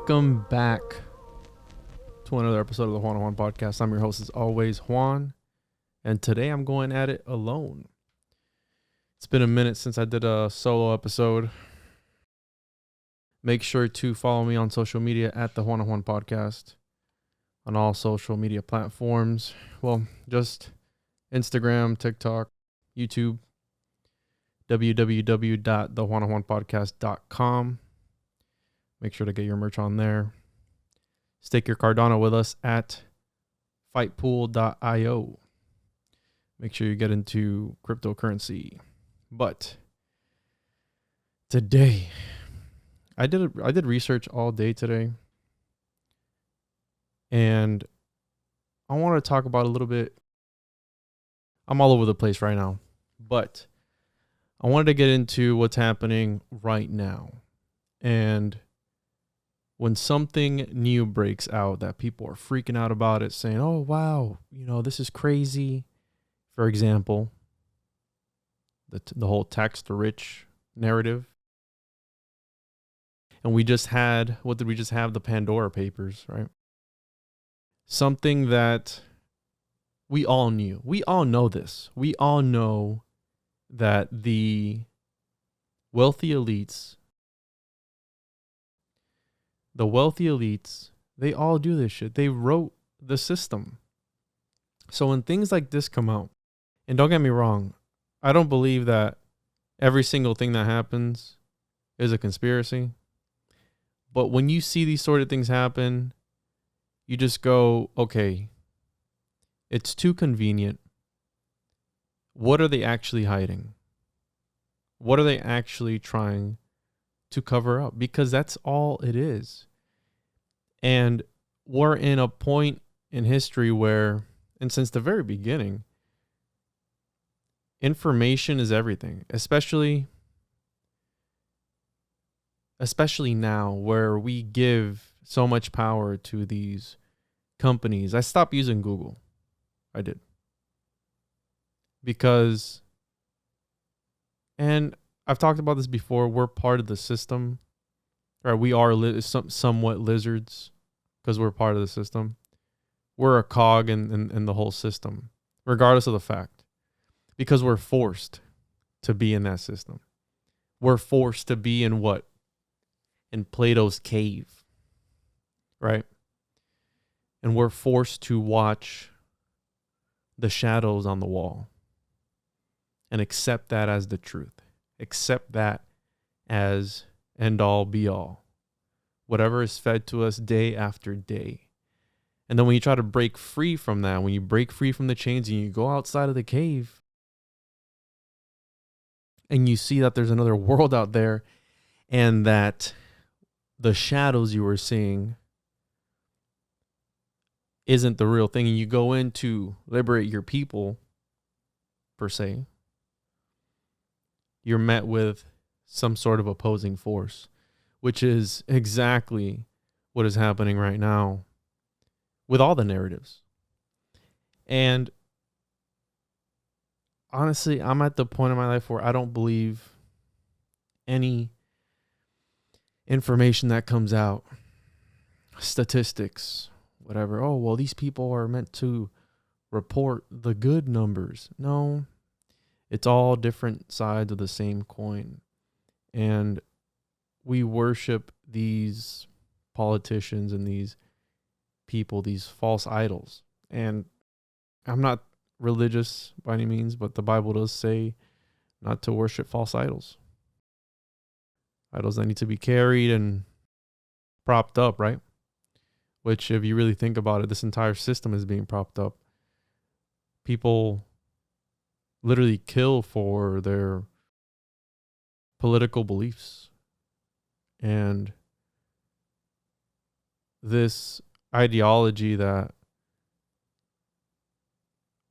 Welcome back to another episode of the Juan Podcast. I'm your host, as always, Juan, and today I'm going at it alone. It's been a minute since I did a solo episode. Make sure to follow me on social media at the Juan Podcast on all social media platforms. Well, just Instagram, TikTok, YouTube, www.thejuanpodcast.com. Make sure to get your merch on there. Stake your Cardano with us at fightpool.io. Make sure you get into cryptocurrency. But today, I did research all day today. And I want to talk about a little bit. I'm all over the place right now. But I wanted to get into what's happening right now. And when something new breaks out that people are freaking out about it, saying, oh, wow, this is crazy. For example, the whole tax the rich narrative. And what did we just have? The Pandora Papers, right? Something that we all knew. We all know this. We all know that the wealthy elites, they all do this shit. They wrote the system. So when things like this come out, and don't get me wrong, I don't believe that every single thing that happens is a conspiracy. But when you see these sort of things happen, you just go, okay, it's too convenient. What are they actually hiding? What are they actually trying to cover up? Because that's all it is. And we're in a point in history where, and since the very beginning, information is everything, especially now where we give so much power to these companies. I stopped using Google. I did. Because, and I've talked about this before, we're part of the system. Right? We are somewhat lizards because we're part of the system. We're a cog in the whole system, regardless of the fact. Because we're forced to be in that system. We're forced to be in what? In Plato's cave. Right? And we're forced to watch the shadows on the wall. And accept that as the truth. Accept that as end all be all. Whatever is fed to us day after day. And then when you try to break free from that, when you break free from the chains and you go outside of the cave and you see that there's another world out there and that the shadows you were seeing isn't the real thing, and you go in to liberate your people, per se, you're met with some sort of opposing force, which is exactly what is happening right now with all the narratives. And honestly, I'm at the point in my life where I don't believe any information that comes out, statistics, whatever. Oh, well, these people are meant to report the good numbers. No, it's all different sides of the same coin. And we worship these politicians and these people, these false idols. And I'm not religious by any means, but the Bible does say not to worship false idols. Idols that need to be carried and propped up, right? Which, if you really think about it, this entire system is being propped up. People literally kill for their political beliefs. And this ideology I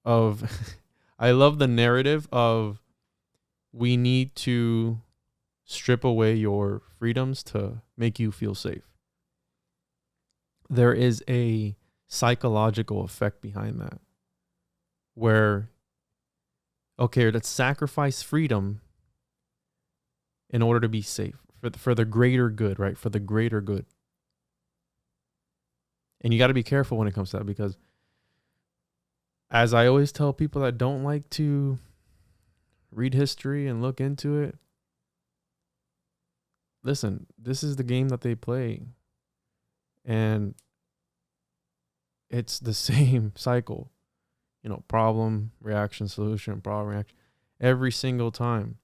love the narrative of we need to strip away your freedoms to make you feel safe. There is a psychological effect behind that where, okay, let's sacrifice freedom in order to be safe for the greater good, right? For the greater good. And you got to be careful when it comes to that, because as I always tell people that don't like to read history and look into it, listen, this is the game that they play. And it's the same cycle, problem, reaction, solution, problem, reaction, every single time.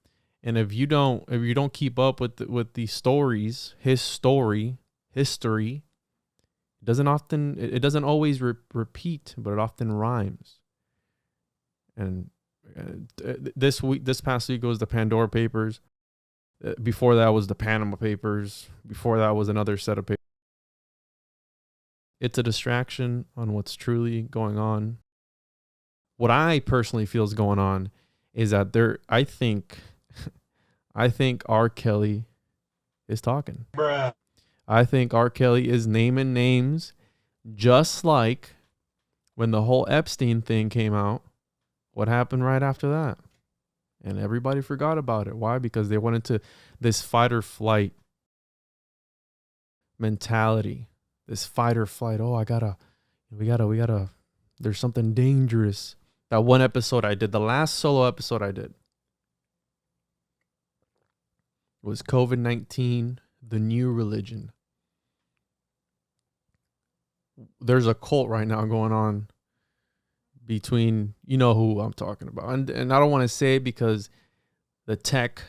And if you don't keep up with the stories, history, it doesn't always repeat, but it often rhymes. And this past week was the Pandora Papers. Before that was the Panama Papers. Before that was another set of papers. It's a distraction on what's truly going on. What I personally feel is going on is that I think R. Kelly is talking. Bruh. I think R. Kelly is naming names, just like when the whole Epstein thing came out. What happened right after that? And everybody forgot about it. Why? Because they went into this fight or flight mentality. This fight or flight. Oh, we gotta, there's something dangerous. That one episode I did, the last solo episode I did, was COVID-19, the new religion. There's a cult right now going on between, who I'm talking about. And I don't want to say it because the tech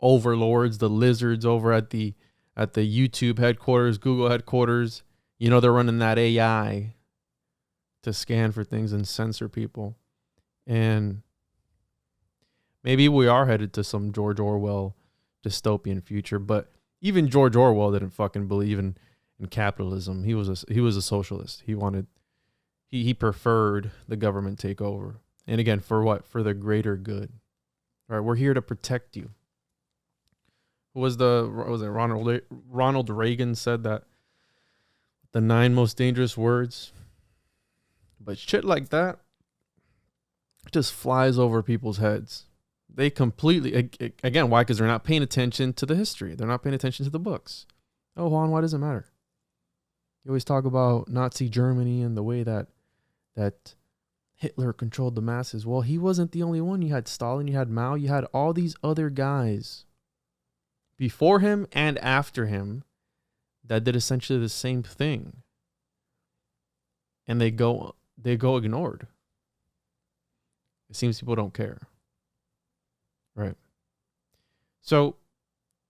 overlords, the lizards over at the YouTube headquarters, Google headquarters, they're running that AI to scan for things and censor people. And maybe we are headed to some George Orwell dystopian future, but even George Orwell didn't fucking believe in capitalism. He was a socialist. He preferred the government take over. And again, for what? For the greater good. All right, we're here to protect you. Ronald Reagan said that the 9 most dangerous words. But shit like that just flies over people's heads. They completely, again, why? Because they're not paying attention to the history. They're not paying attention to the books. Oh, Juan, why does it matter? You always talk about Nazi Germany and the way that Hitler controlled the masses. Well, he wasn't the only one. You had Stalin, you had Mao, you had all these other guys before him and after him that did essentially the same thing. And they go ignored. It seems people don't care. Right. So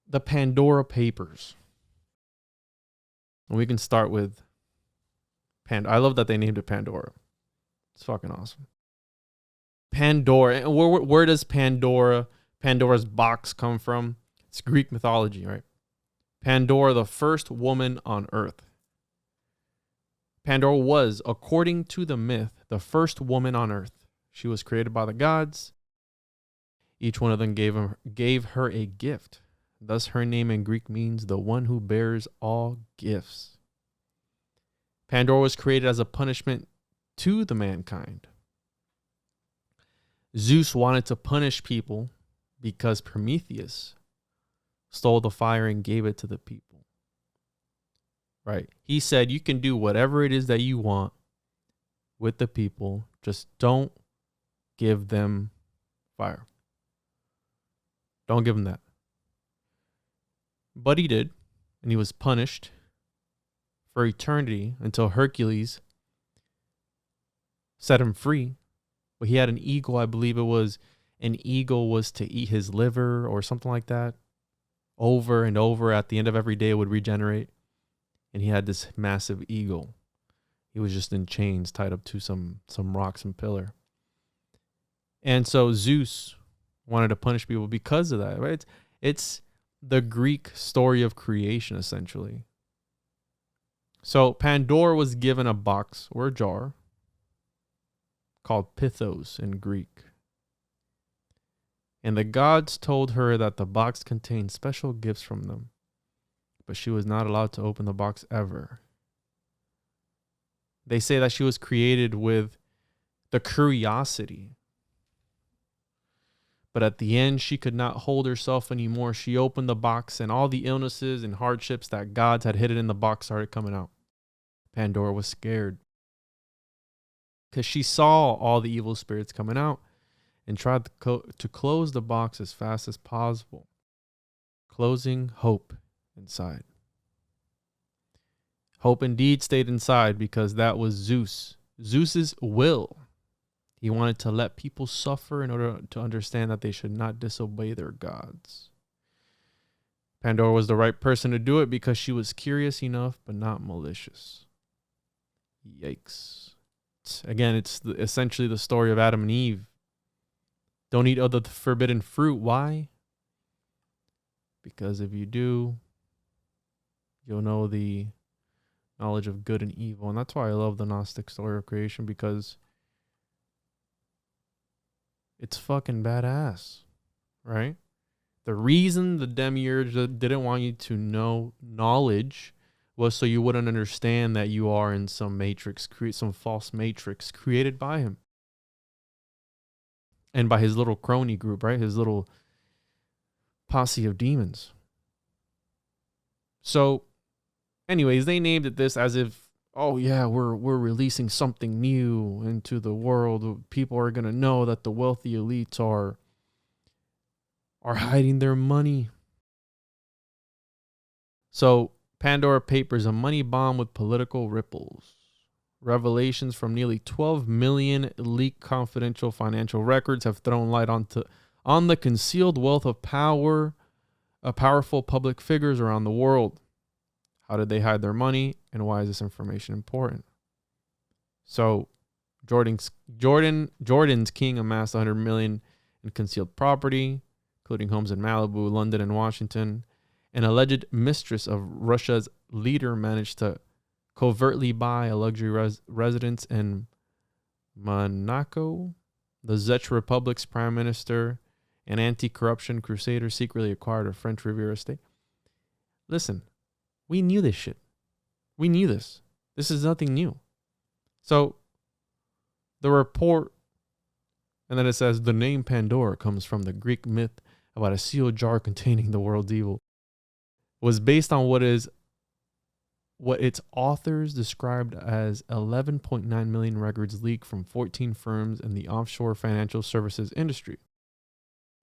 the Pandora Papers. And we can start with I love that they named it Pandora. It's fucking awesome. Pandora. And where does Pandora's box come from? It's Greek mythology, right? Pandora, the first woman on earth. Pandora was, according to the myth, the first woman on earth. She was created by the gods. Each one of them gave her a gift. Thus, her name in Greek means the one who bears all gifts. Pandora was created as a punishment to the mankind. Zeus wanted to punish people because Prometheus stole the fire and gave it to the people. Right? He said, you can do whatever it is that you want with the people. Just don't give them fire. Don't give them that. But he did, and he was punished for eternity until Hercules set him free. But he had an eagle, I believe it was an eagle was to eat his liver or something like that. Over and over, at the end of every day, it would regenerate. And he had this massive eagle. He was just in chains tied up to some rock, some pillar. And so Zeus wanted to punish people because of that, right? It's the Greek story of creation, essentially. So Pandora was given a box or a jar called Pythos in Greek. And the gods told her that the box contained special gifts from them, but she was not allowed to open the box ever. They say that she was created with the curiosity. But at the end, she could not hold herself anymore. She opened the box and all the illnesses and hardships that gods had hidden in the box started coming out. Pandora was scared because she saw all the evil spirits coming out and tried to close the box as fast as possible, closing hope inside. Hope indeed stayed inside because that was Zeus's will. He wanted to let people suffer in order to understand that they should not disobey their gods. Pandora was the right person to do it because she was curious enough, but not malicious. Yikes. Again, it's essentially the story of Adam and Eve. Don't eat of the forbidden fruit. Why? Because if you do, you'll know the knowledge of good and evil. And that's why I love the Gnostic story of creation, because it's fucking badass, right? The reason the demiurge didn't want you to know knowledge was so you wouldn't understand that you are in some matrix, some false matrix created by him. And by his little crony group, right? His little posse of demons. So, anyways, they named it this as if, oh yeah, we're releasing something new into the world. People are gonna know that the wealthy elites are hiding their money. So, Pandora Papers, a money bomb with political ripples. Revelations from nearly 12 million leaked confidential financial records have thrown light on the concealed wealth of powerful public figures around the world. How did they hide their money, and why is this information important? So, Jordan's king amassed 100 million in concealed property, including homes in Malibu, London, and Washington. An alleged mistress of Russia's leader managed to covertly buy a luxury residence in Monaco. The Czech Republic's prime minister and anti-corruption crusader secretly acquired a French Riviera estate. Listen, we knew this shit. We knew this. This is nothing new. So, the report, and then it says, the name Pandora comes from the Greek myth about a sealed jar containing the world's evil, was based on what its authors described as 11.9 million records leaked from 14 firms in the offshore financial services industry,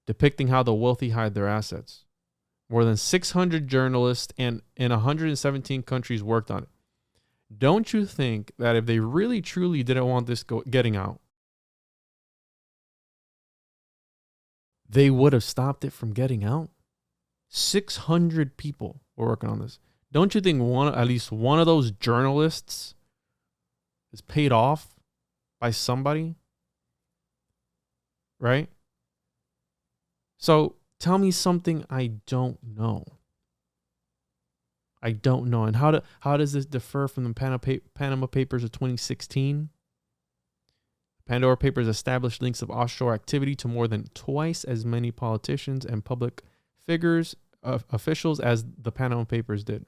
depicting how the wealthy hide their assets. More than 600 journalists and in 117 countries worked on it. Don't you think that if they really truly didn't want this getting out, they would have stopped it from getting out? 600 people were working on this. Don't you think at least one of those journalists is paid off by somebody? Right? So tell me something I don't know. I don't know. And how does this differ from the Panama Papers of 2016? Pandora Papers established links of offshore activity to more than twice as many politicians and public figures, officials, as the Panama Papers did.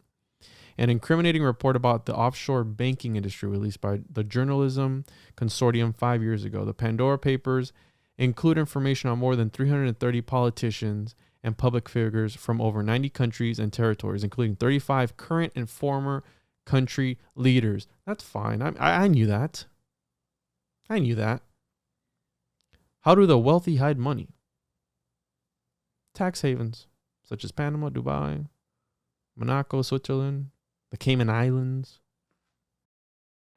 An incriminating report about the offshore banking industry released by the Journalism Consortium 5 years ago. The Pandora Papers include information on more than 330 politicians and public figures from over 90 countries and territories, including 35 current and former country leaders. That's fine. I knew that. I knew that. How do the wealthy hide money? Tax havens, such as Panama, Dubai, Monaco, Switzerland, the Cayman Islands,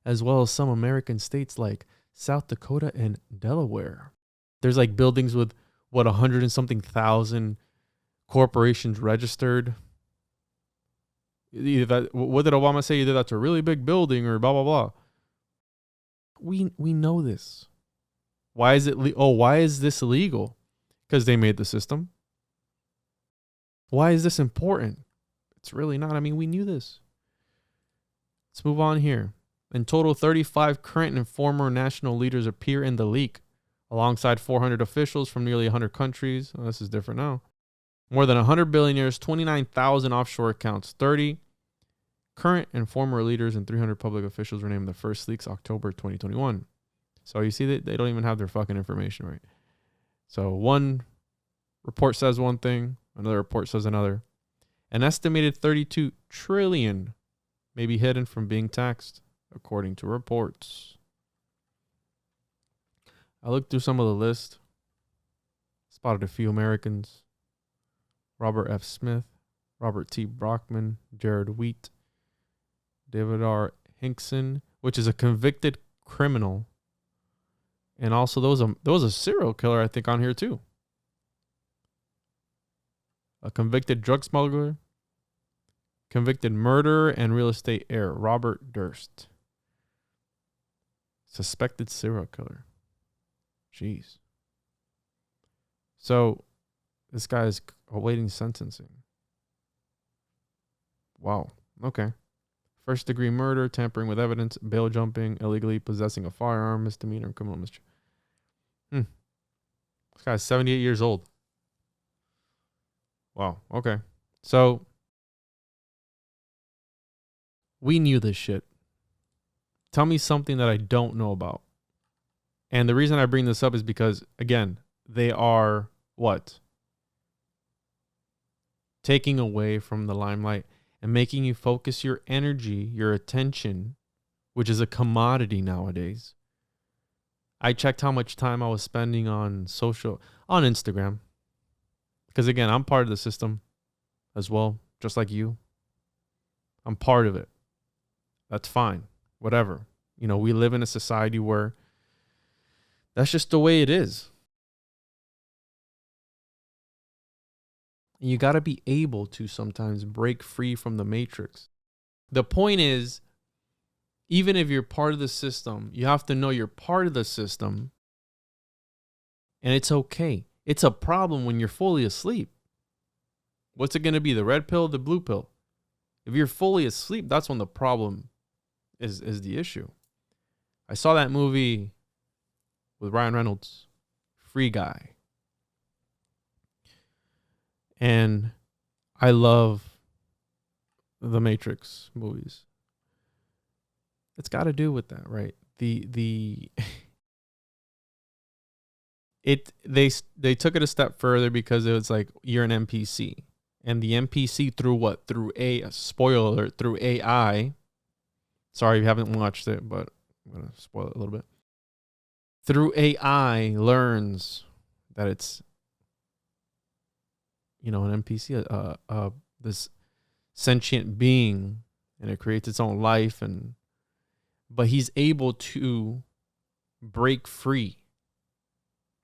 as well as some American states like South Dakota and Delaware. There's like buildings with 100 and something thousand corporations registered. Either that, what did Obama say? Either that's a really big building or blah blah blah. We know this. Why is it? Why is this illegal? Because they made the system. Why is this important? It's really not. I mean, we knew this. Let's move on here. In total, 35 current and former national leaders appear in the leak, alongside 400 officials from nearly 100 countries. Oh, this is different now. More than 100 billionaires, 29,000 offshore accounts, 30 current and former leaders, and 300 public officials were named the first leaks October 2021. So you see that they don't even have their fucking information right. So one report says one thing, another report says another. An estimated 32 trillion may be hidden from being taxed. according to reports. I looked through some of the list, spotted a few Americans: Robert F. Smith, Robert T. Brockman, Jared Wheat, David R. Hinkson, which is a convicted criminal. And also there was a serial killer, I think, on here too. A convicted drug smuggler, convicted murderer, and real estate heir, Robert Durst. Suspected serial killer. Jeez. So this guy is awaiting sentencing. Wow. Okay. First degree murder, tampering with evidence, bail jumping, illegally possessing a firearm, misdemeanor, and criminal mischief. This guy's 78 years old. Wow. Okay. So we knew this shit. Tell me something that I don't know about. And the reason I bring this up is because, again, they are what? Taking away from the limelight and making you focus your energy, your attention, which is a commodity nowadays. I checked how much time I was spending on Instagram. Because again, I'm part of the system as well, just like you. I'm part of it. That's fine. Whatever. You know, we live in a society where that's just the way it is. You got to be able to sometimes break free from the matrix. The point is, even if you're part of the system, you have to know you're part of the system. And it's okay. It's a problem when you're fully asleep. What's it going to be? The red pill, the blue pill? If you're fully asleep, that's when the problem is the issue. I saw that movie with Ryan Reynolds, Free Guy. And I love the Matrix movies. It's got to do with that, right? They took it a step further because it was like you're an NPC, and the NPC through what? Through spoiler alert, through AI. Sorry if you haven't watched it, but I'm gonna spoil it a little bit. Through AI learns that it's, you know, an NPC, this sentient being, and it creates its own life, but he's able to break free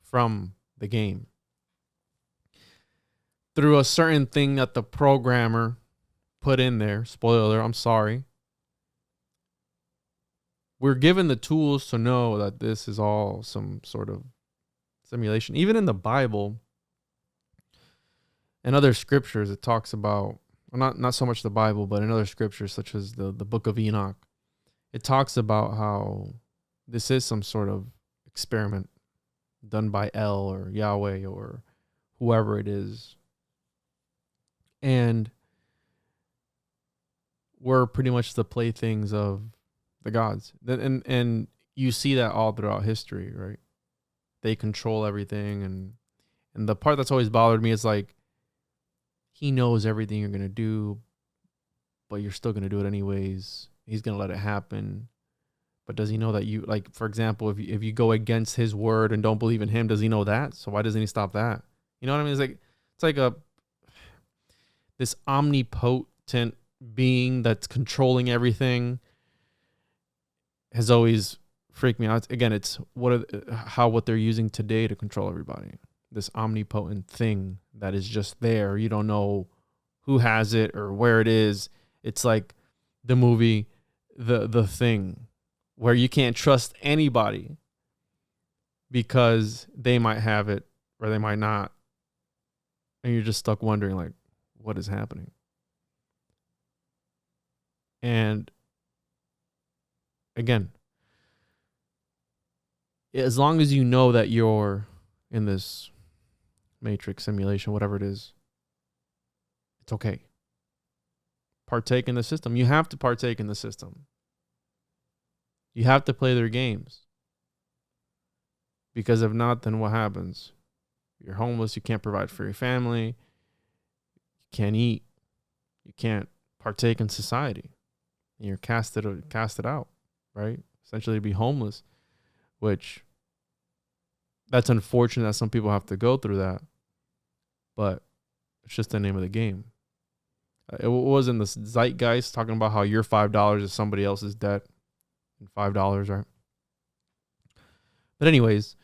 from the game through a certain thing that the programmer put in there. Spoiler alert, I'm sorry. We're given the tools to know that this is all some sort of simulation. Even in the Bible and other scriptures, it talks about, well, not so much the Bible, but in other scriptures, such as the book of Enoch, it talks about how this is some sort of experiment done by El or Yahweh or whoever it is. And we're pretty much the playthings of the gods. And you see that all throughout history, right? They control everything. And the part that's always bothered me is like, he knows everything you're going to do, but you're still going to do it anyways. He's going to let it happen. But does he know that you, like, for example, if you go against his word and don't believe in him, does he know that? So why doesn't he stop that? You know what I mean? It's like this omnipotent being that's controlling everything has always freaked me out. Again, it's what they're using today to control everybody. This omnipotent thing that is just there. You don't know who has it or where it is. It's like the movie, The Thing, where you can't trust anybody because they might have it or they might not. And you're just stuck wondering, like, what is happening? And again, as long as you know that you're in this matrix simulation, whatever it is, it's okay. Partake in the system. You have to partake in the system. You have to play their games. Because if not, then what happens? You're homeless. You can't provide for your family. You can't eat. You can't partake in society. And you're casted out. right? Essentially to be homeless, which that's unfortunate that some people have to go through that, but it's just the name of the game. It wasn't the zeitgeist talking about how your $5 is somebody else's debt and $5, right? But anyways,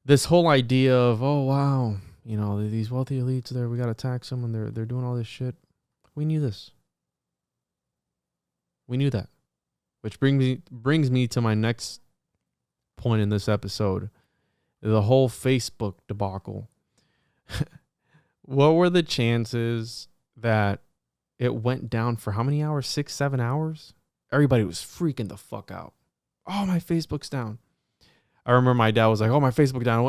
this whole idea of, oh, wow, you know, these wealthy elites there, we got to tax them and they're doing all this shit. We knew this. We knew that. Which brings me to my next point in this episode. The whole Facebook debacle. What were the chances that it went down for how many hours? 6, 7 hours? Everybody was freaking the fuck out. Oh, my Facebook's down. I remember my dad was like, oh, my Facebook down.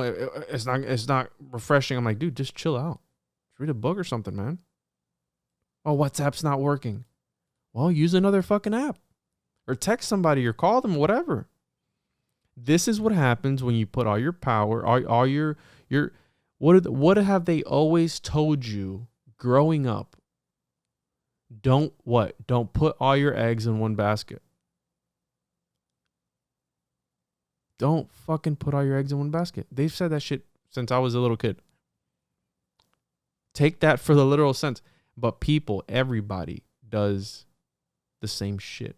It's not refreshing. I'm like, dude, just chill out. Just read a book or something, man. Oh, WhatsApp's not working. Well, use another fucking app. Or text somebody or call them, whatever. This is what happens when you put all your power, all your what have they always told you growing up? Don't put all your eggs in one basket. Don't fucking put all your eggs in one basket. They've said that shit since I was a little kid. Take that for the literal sense. But everybody does the same shit.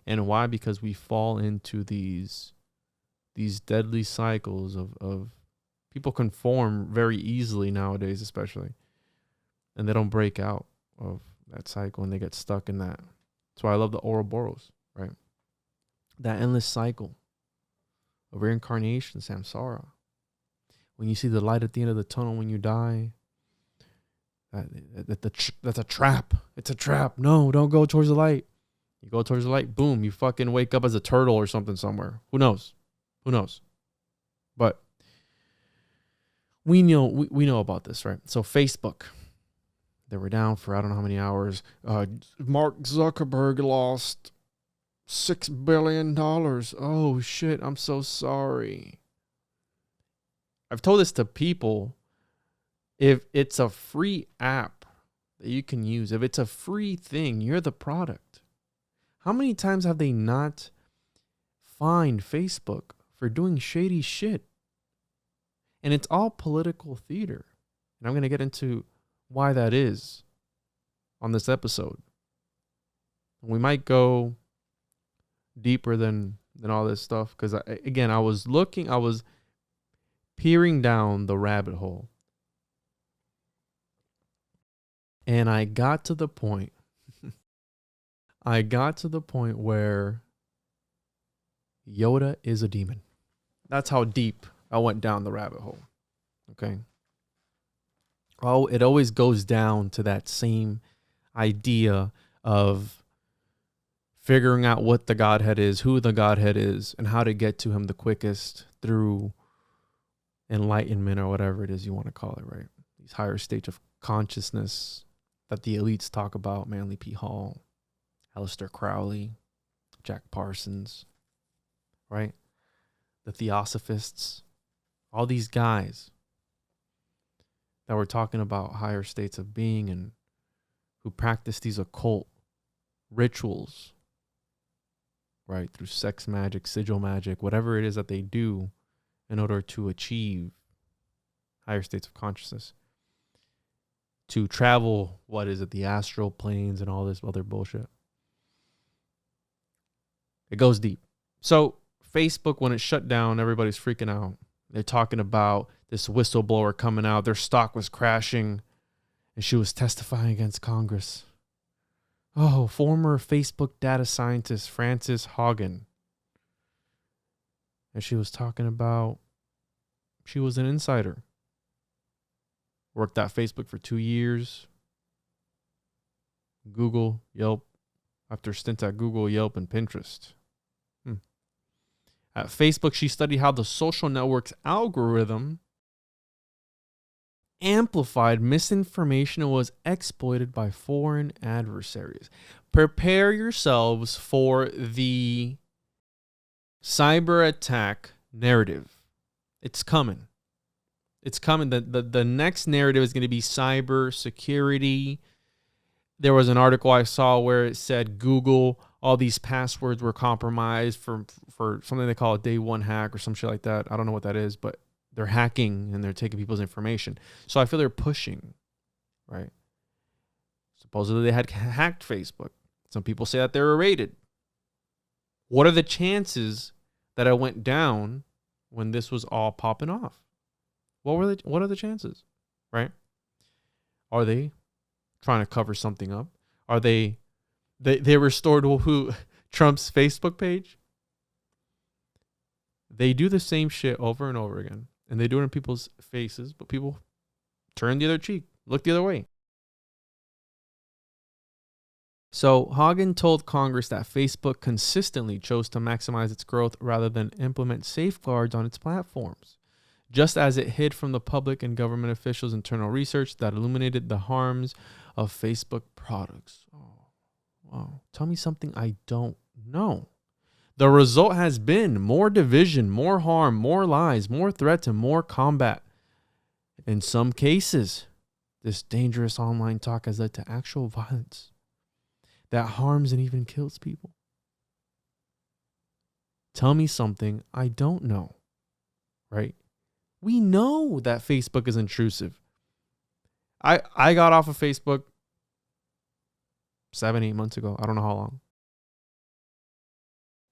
And why? Because we fall into these deadly cycles of people conform very easily nowadays, especially. And they don't break out of that cycle and they get stuck in that. That's why I love the Ouroboros, right? That endless cycle of reincarnation, samsara. When you see the light at the end of the tunnel when you die, that's a trap. It's a trap. No, don't go towards the light. You go towards the light, boom, you fucking wake up as a turtle or something somewhere. Who knows? But we know about this, right? So Facebook, they were down for I don't know how many hours. Mark Zuckerberg lost $6 billion. Oh, shit. I'm so sorry. I've told this to people. If it's a free app that you can use, if it's a free thing, you're the product. How many times have they not fined Facebook for doing shady shit? And it's all political theater. And I'm going to get into why that is on this episode. We might go deeper than all this stuff because I was peering down the rabbit hole, and I got to the point where Yoda is a demon. That's how deep I went down the rabbit hole. Okay. Oh, it always goes down to that same idea of figuring out what the Godhead is, who the Godhead is, and how to get to him the quickest through enlightenment or whatever it is you want to call it, right? These higher states of consciousness that the elites talk about, Manly P. Hall, Aleister Crowley, Jack Parsons, right? The Theosophists, all these guys that were talking about higher states of being and who practice these occult rituals, right? Through sex magic, sigil magic, whatever it is that they do in order to achieve higher states of consciousness. To travel, the astral planes and all this other bullshit. It goes deep. So Facebook, when it shut down, everybody's freaking out. They're talking about this whistleblower coming out. Their stock was crashing and she was testifying against Congress. Oh, former Facebook data scientist Frances Haugen. And she was talking about she was an insider. Worked at Facebook for 2 years. Google, Yelp. After stints at Google, Yelp, and Pinterest. At Facebook, she studied how the social network's algorithm amplified misinformation and was exploited by foreign adversaries. Prepare yourselves for the cyber attack narrative. It's coming. It's coming. The next narrative is going to be cyber security. There was an article I saw where it said Google all these passwords were compromised for something they call a day one hack or some shit like that. I don't know what that is, but they're hacking and they're taking people's information. So I feel they're pushing, right? Supposedly they had hacked Facebook. Some people say that they were raided. What are the chances that it went down when this was all popping off? What are the chances, right? Are they trying to cover something up? Are they restored who Trump's Facebook page? They do the same shit over and over again, and they do it in people's faces, but people turn the other cheek, look the other way. So Hagen told Congress that Facebook consistently chose to maximize its growth rather than implement safeguards on its platforms, just as it hid from the public and government officials internal research that illuminated the harms of Facebook products. Oh, wow. Tell me something I don't know. The result has been more division, more harm, more lies, more threats, and more combat. In some cases, this dangerous online talk has led to actual violence that harms and even kills people. Tell me something I don't know, right? We know that Facebook is intrusive. I got off of Facebook 7-8 months ago. I don't know how long.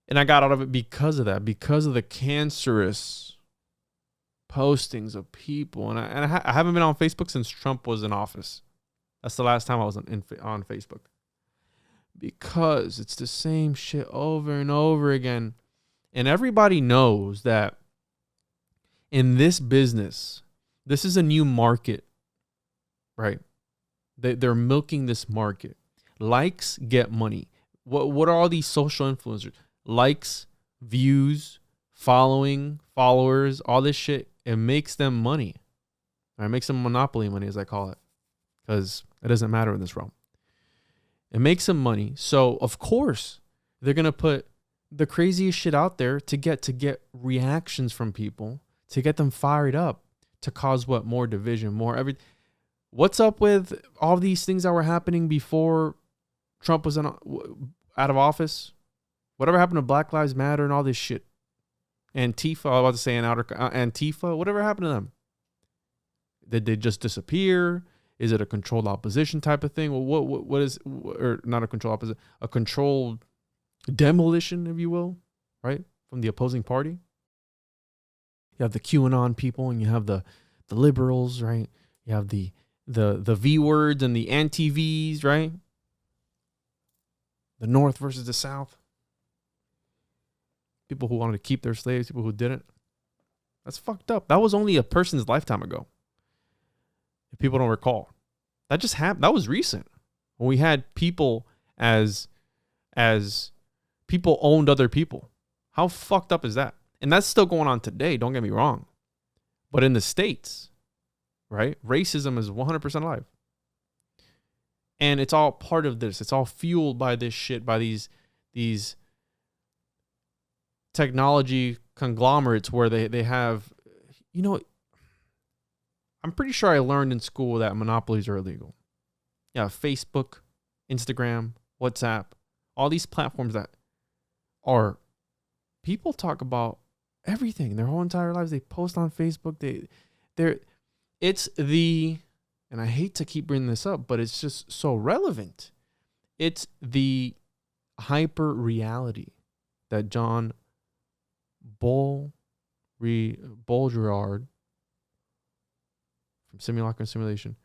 And I got out of it because of that, because of the cancerous postings of people. And I haven't been on Facebook since Trump was in office. That's the last time I was on Facebook. Because it's the same shit over and over again. And everybody knows that in this business, this is a new market, right? They're milking this market. Likes get money. What are all these social influencers? Likes, views, following, followers, all this shit. It makes them money. It makes them monopoly money, as I call it, because it doesn't matter in this realm. It makes them money. So, of course, they're going to put the craziest shit out there to get reactions from people, to get them fired up, to cause what? More division, more everything. What's up with all these things that were happening before Trump was out of office? Whatever happened to Black Lives Matter and all this shit? Antifa, I was about to say Antifa, whatever happened to them? Did they just disappear? Is it a controlled opposition type of thing? Well, what is, or not a controlled opposition, a controlled demolition, if you will, right? From the opposing party. You have the QAnon people and you have the liberals, right? You have the V words and the anti-Vs, right? The North versus the South. People who wanted to keep their slaves, people who didn't. That's fucked up. That was only a person's lifetime ago. If people don't recall, that just happened. That was recent when we had people as people owned other people. How fucked up is that? And that's still going on today. Don't get me wrong. But in the States, right? Racism is 100% alive. And it's all part of this. It's all fueled by this shit, by these technology conglomerates where they have, you know, I'm pretty sure I learned in school that monopolies are illegal. Yeah, Facebook, Instagram, WhatsApp, all these platforms that are, people talk about everything, their whole entire lives. They post on Facebook. And I hate to keep bringing this up, but it's just so relevant. It's the hyper reality that John Baudrillard from Simulacrum and Simulation,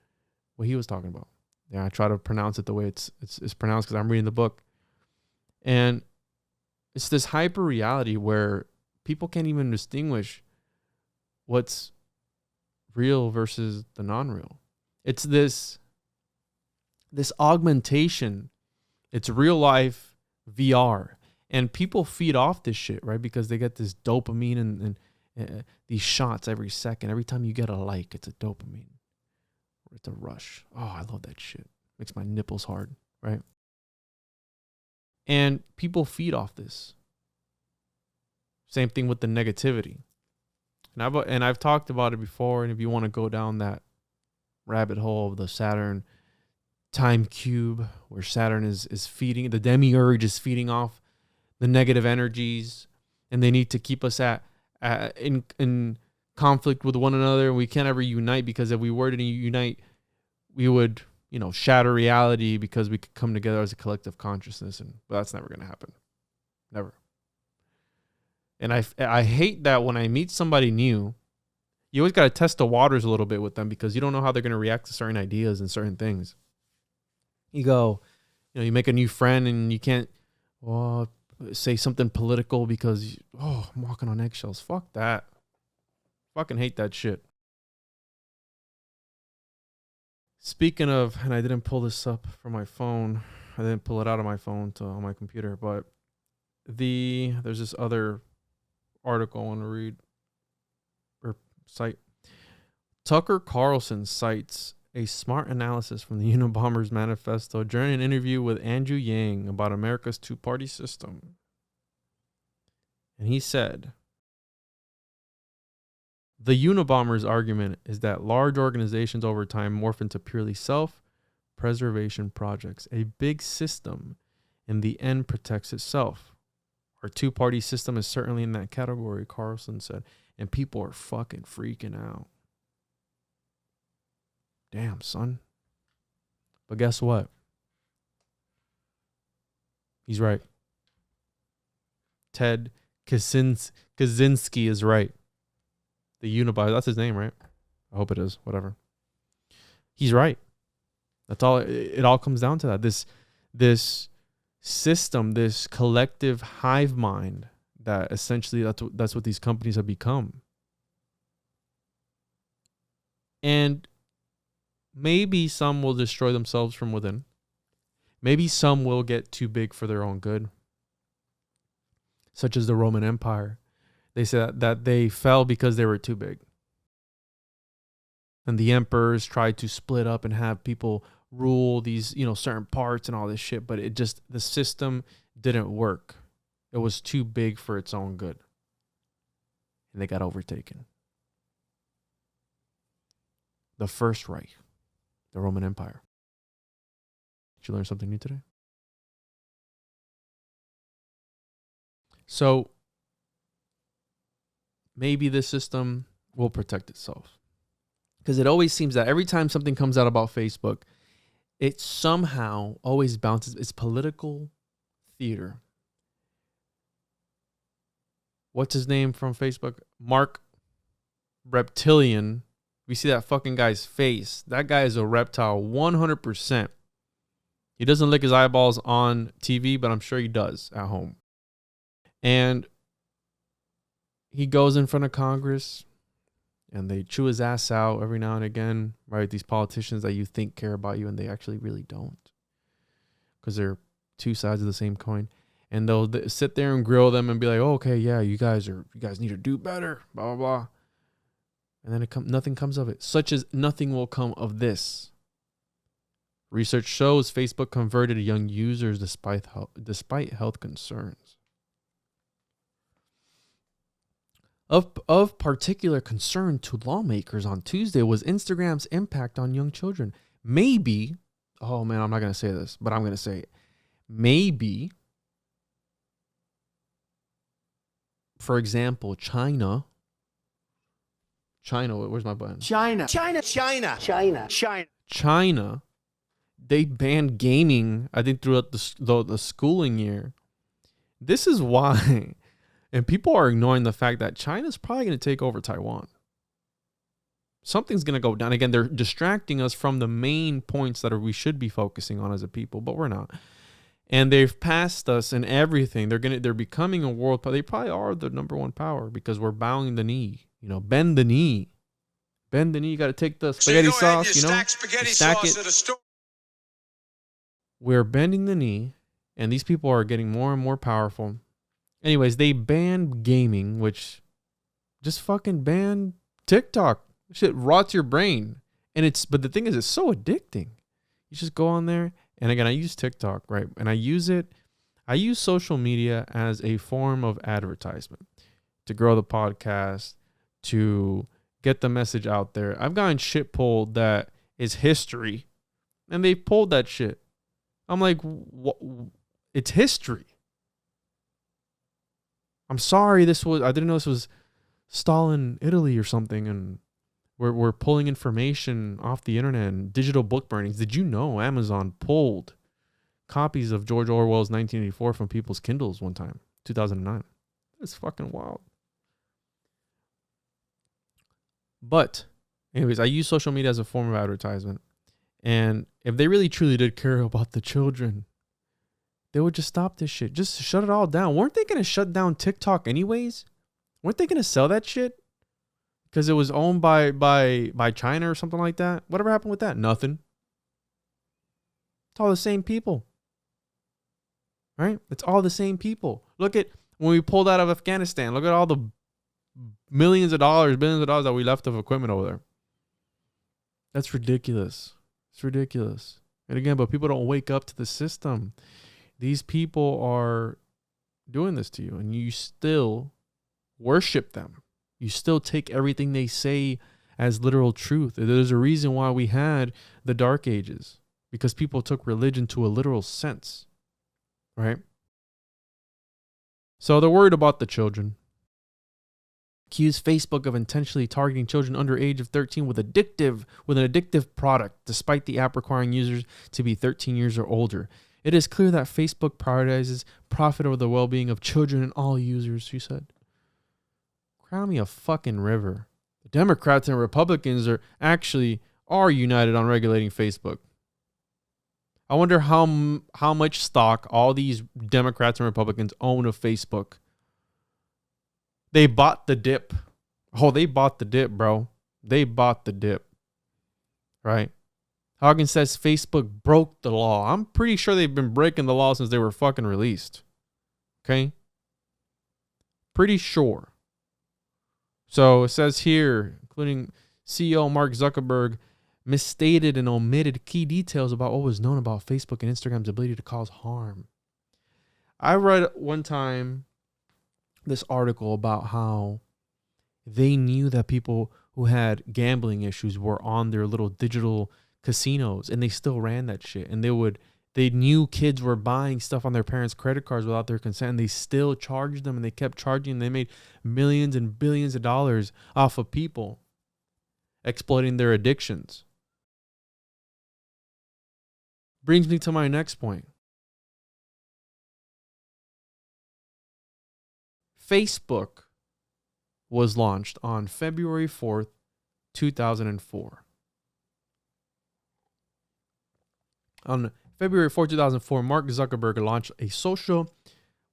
what he was talking about. Yeah, I try to pronounce it the way it's pronounced because I'm reading the book. And it's this hyper reality where people can't even distinguish what's real versus the non-real. It's this augmentation. It's real life VR. And people feed off this shit, right? Because they get this dopamine and these shots every second. Every time you get a like, it's a dopamine. Or it's a rush. Oh, I love that shit. Makes my nipples hard, right? And people feed off this. Same thing with the negativity. And I've talked about it before. And if you want to go down that rabbit hole of the Saturn time cube where Saturn is feeding, the demiurge is feeding off the negative energies, and they need to keep us in conflict with one another. We can't ever unite, because if we were to unite, we would, shatter reality, because we could come together as a collective consciousness, but that's never going to happen. Never. And I hate that when I meet somebody new, you always got to test the waters a little bit with them, because you don't know how they're going to react to certain ideas and certain things. You go, you make a new friend and you can't say something political because, I'm walking on eggshells. Fuck that. Fucking hate that shit. Speaking of, and I didn't pull this up from my phone. I didn't pull it out of my phone on my computer, but there's this other article I want to read, or site. Tucker Carlson cites a smart analysis from the Unabomber's manifesto during an interview with Andrew Yang about America's two-party system. And he said, the Unabomber's argument is that large organizations over time morph into purely self-preservation projects. A big system in the end protects itself. Our two-party system is certainly in that category, Carlson said. And people are fucking freaking out. Damn, son. But guess what? He's right. Ted Kaczynski is right. The Unabomber, that's his name, right? I hope it is. Whatever. He's right. That's all. It all comes down to that. This system, this collective hive mind, that essentially that's what these companies have become. And maybe some will destroy themselves from within. Maybe some will get too big for their own good, such as the Roman Empire. They said that they fell because they were too big. And the emperors tried to split up and have people rule these, certain parts and all this shit, but the system didn't work. It was too big for its own good. And they got overtaken. The First Reich, the Roman Empire. Did you learn something new today? So maybe this system will protect itself. Because it always seems that every time something comes out about Facebook, it somehow always bounces. It's political theater. What's his name from Facebook? Mark Reptilian. We see that fucking guy's face. That guy is a reptile 100%. He doesn't lick his eyeballs on TV, but I'm sure he does at home. And he goes in front of Congress and they chew his ass out every now and again, right? These politicians that you think care about you and they actually really don't, because they're two sides of the same coin. And they'll sit there and grill them and be like, oh, okay, yeah, you guys need to do better, blah, blah, blah. And then nothing comes of it, such as nothing will come of this. Research shows Facebook converted young users despite health concerns. Of particular concern to lawmakers on Tuesday was Instagram's impact on young children. Maybe, oh man, I'm not going to say this, but I'm going to say it. Maybe, for example, China, where's my button? China, they banned gaming, I think, throughout the schooling year. This is why. And people are ignoring the fact that China's probably going to take over Taiwan. Something's going to go down. Again, they're distracting us from the main points that we should be focusing on as a people, but we're not. And they've passed us in everything. They're becoming a world power. They probably are the number one power because we're bowing the knee. Bend the knee. Bend the knee. You got to take the spaghetti sauce. Stack sauce at a store. We're bending the knee, and these people are getting more and more powerful. Anyways, they banned gaming, which just fucking banned TikTok. Shit rots your brain. But the thing is, it's so addicting. You just go on there. And again, I use TikTok, right? And I use social media as a form of advertisement to grow the podcast, to get the message out there. I've gotten shit pulled that is history And they pulled that shit. I'm like, it's history. I'm sorry, I didn't know this was Stalin, Italy or something, and we're pulling information off the internet and digital book burnings. Did you know Amazon pulled copies of George Orwell's 1984 from people's Kindles one time, 2009? It's fucking wild. But anyways, I use social media as a form of advertisement. And if they really truly did care about the children, they would just stop this shit. Just shut it all down. Weren't they going to shut down TikTok anyways? Weren't they going to sell that shit? Because it was owned by China or something like that? Whatever happened with that? Nothing. It's all the same people. Right? It's all the same people. Look at when we pulled out of Afghanistan. Look at all the billions of dollars that we left of equipment over there. That's ridiculous. It's ridiculous. And again, but people don't wake up to the system. These people are doing this to you, and you still worship them. You still take everything they say as literal truth. There's a reason why we had the Dark Ages, because people took religion to a literal sense, right? So they're worried about the children. Accuse Facebook of intentionally targeting children under age of 13 with an addictive product, despite the app requiring users to be 13 years or older. It is clear that Facebook prioritizes profit over the well-being of children and all users, she said. Crown me a fucking river. The Democrats and Republicans are united on regulating Facebook. I wonder how much stock all these Democrats and Republicans own of Facebook. They bought the dip. Oh, they bought the dip, bro. They bought the dip. Right? Hawkins says Facebook broke the law. I'm pretty sure they've been breaking the law since they were fucking released. Okay? Pretty sure. So it says here, including CEO Mark Zuckerberg, misstated and omitted key details about what was known about Facebook and Instagram's ability to cause harm. I read one time this article about how they knew that people who had gambling issues were on their little digital casinos, and they still ran that shit. And they knew kids were buying stuff on their parents' credit cards without their consent, and they still charged them, and they kept charging. They made millions and billions of dollars off of people exploiting their addictions. Brings me to my next point. Facebook was launched on February 4th, 2004. On February 4th, 2004, Mark Zuckerberg launched a social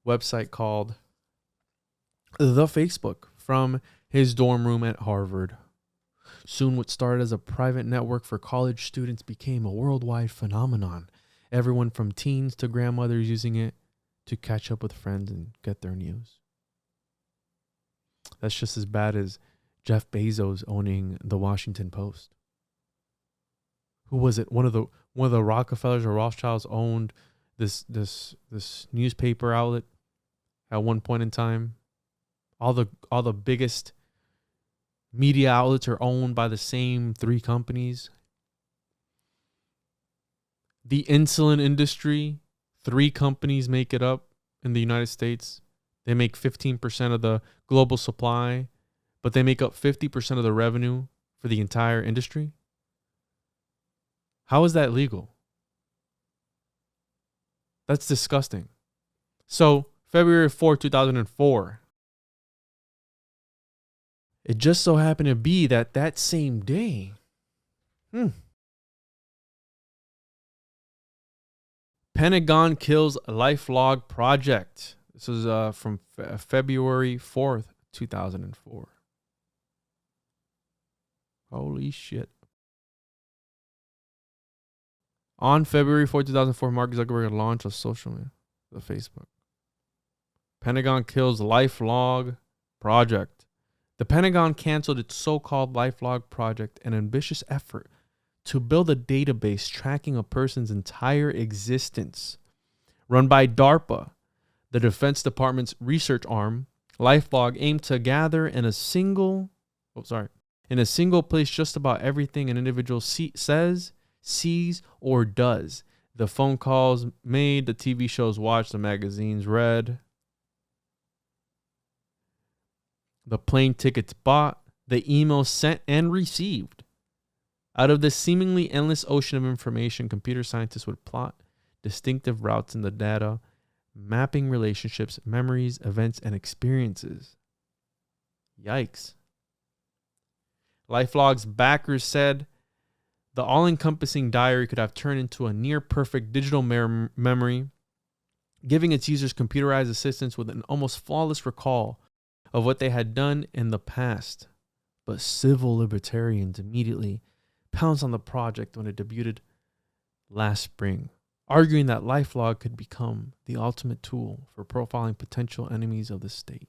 website called The Facebook from his dorm room at Harvard. Soon what started as a private network for college students became a worldwide phenomenon. Everyone from teens to grandmothers using it to catch up with friends and get their news. That's just as bad as Jeff Bezos owning the Washington Post. Who was it? One of the Rockefellers or Rothschilds owned this newspaper outlet at one point in time. All the biggest media outlets are owned by the same three companies. The insulin industry, 3 companies make it up in the United States. They make 15% of the global supply, but they make up 50% of the revenue for the entire industry. How is that legal? That's disgusting. So, February 4, 2004, it just so happened to be that same day, Pentagon kills LifeLog project. This was from February 4th, 2004. Holy shit. On February 4th, 2004, Mark Zuckerberg launched a social media, the Facebook. Pentagon kills LifeLog project. The Pentagon canceled its so-called LifeLog project, an ambitious effort to build a database tracking a person's entire existence. Run by DARPA, the Defense Department's research arm, LifeLog aimed to gather in a single place just about everything an individual says, sees or does. The phone calls made, the TV shows watched, the magazines read, the plane tickets bought, the emails sent and received. Out of this seemingly endless ocean of information, computer scientists would plot distinctive routes in the data, mapping relationships, memories, events, and experiences. Yikes. LifeLog's backers said the all-encompassing diary could have turned into a near-perfect digital memory, giving its users computerized assistance with an almost flawless recall of what they had done in the past. But civil libertarians immediately pounced on the project when it debuted last spring, arguing that LifeLog could become the ultimate tool for profiling potential enemies of the state.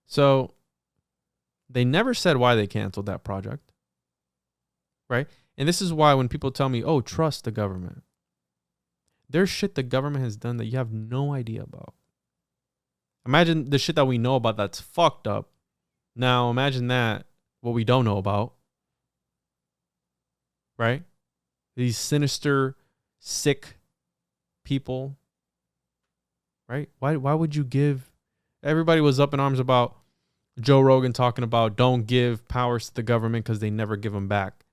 So they never said why they canceled that project, right? And this is why when people tell me, oh, trust the government, there's shit the government has done that you have no idea about. Imagine the shit that we know about that's fucked up. Now imagine that, what we don't know about, right? These sinister, sick people, right? Why would you give? Everybody was up in arms about Joe Rogan talking about don't give powers to the government because they never give them back.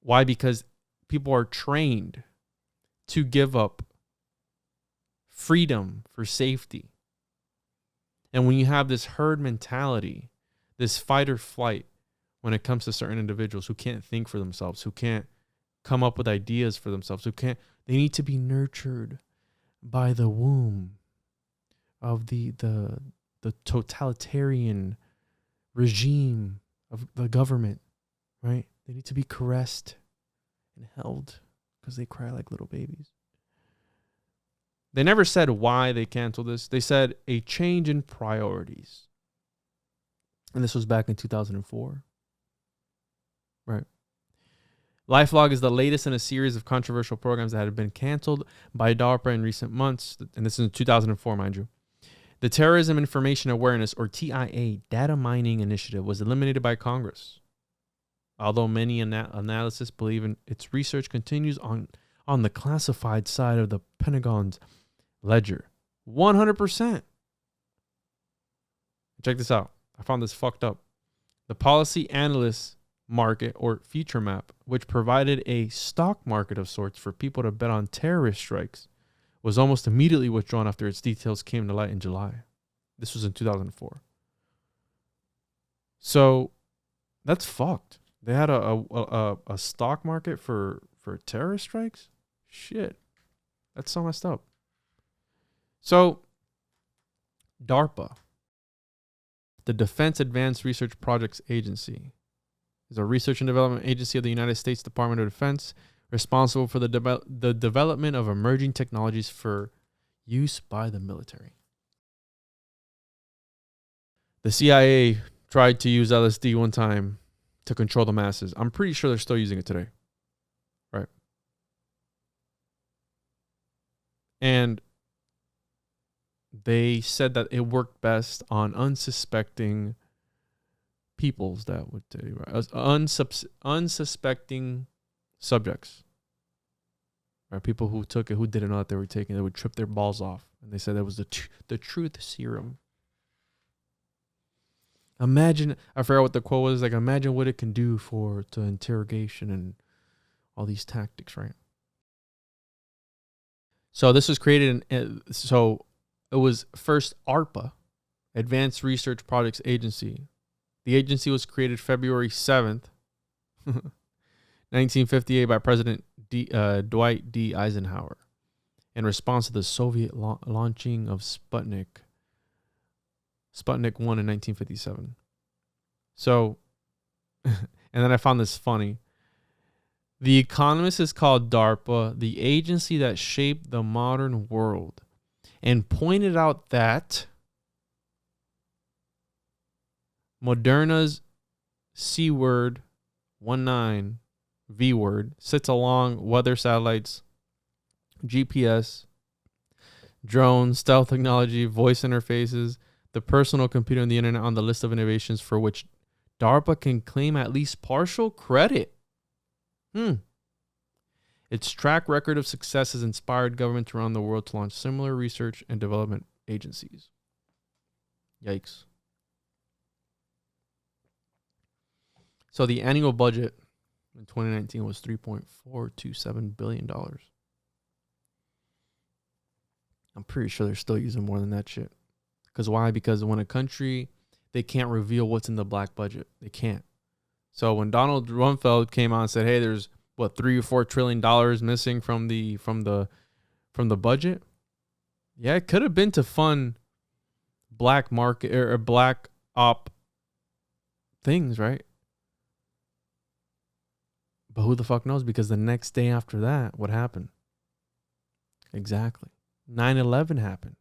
Why? Because people are trained to give up freedom for safety. And when you have this herd mentality, this fight or flight, when it comes to certain individuals who can't think for themselves, who can't come up with ideas for themselves, they need to be nurtured by the womb of the totalitarian regime of the government, right? They need to be caressed and held because they cry like little babies. They never said why they canceled this. They said a change in priorities. And this was back in 2004. Right. LifeLog is the latest in a series of controversial programs that had been canceled by DARPA in recent months. And this is in 2004, mind you. The Terrorism Information Awareness, or TIA, data mining initiative was eliminated by Congress. Although many analysts believe in its research continues on the classified side of the Pentagon's ledger. 100%. Check this out. I found this fucked up. The Policy Analyst Market, or Future Map, which provided a stock market of sorts for people to bet on terrorist strikes, was almost immediately withdrawn after its details came to light in July. This was in 2004. So that's fucked. They had a stock market for terrorist strikes? Shit. That's so messed up. So DARPA, the Defense Advanced Research Projects Agency, is a research and development agency of the United States Department of Defense responsible for the development of emerging technologies for use by the military. The CIA tried to use LSD one time to control the masses. I'm pretty sure they're still using it today. Right. And they said that it worked best on unsuspecting peoples, that would say, unsuspecting subjects. Right? People who took it, who didn't know that they were taking it, they would trip their balls off. And they said that was the truth serum. Imagine, I forgot what the quote was, like, imagine what it can do to interrogation and all these tactics, right? So this was created so it was first ARPA, Advanced Research Projects Agency. The agency was created February 7th, 1958 by President Dwight D. Eisenhower in response to the Soviet launching of Sputnik 1 in 1957. So, and then I found this funny. The Economist is called DARPA, the agency that shaped the modern world, and pointed out that Moderna's C word 19 V word sits along weather satellites, GPS, drones, stealth technology, voice interfaces, the personal computer, and the internet on the list of innovations for which DARPA can claim at least partial credit. Its track record of success has inspired governments around the world to launch similar research and development agencies. Yikes. So the annual budget in 2019 was $3.427 billion. I'm pretty sure they're still using more than that shit. Because why? Because when a country, they can't reveal what's in the black budget. They can't. So when Donald Rumsfeld came out and said, hey, there's what, $3 or $4 trillion missing from the budget. Yeah, it could have been to fund black market or black op things, right? But who the fuck knows? Because the next day after that, what happened? Exactly. 9/11 happened.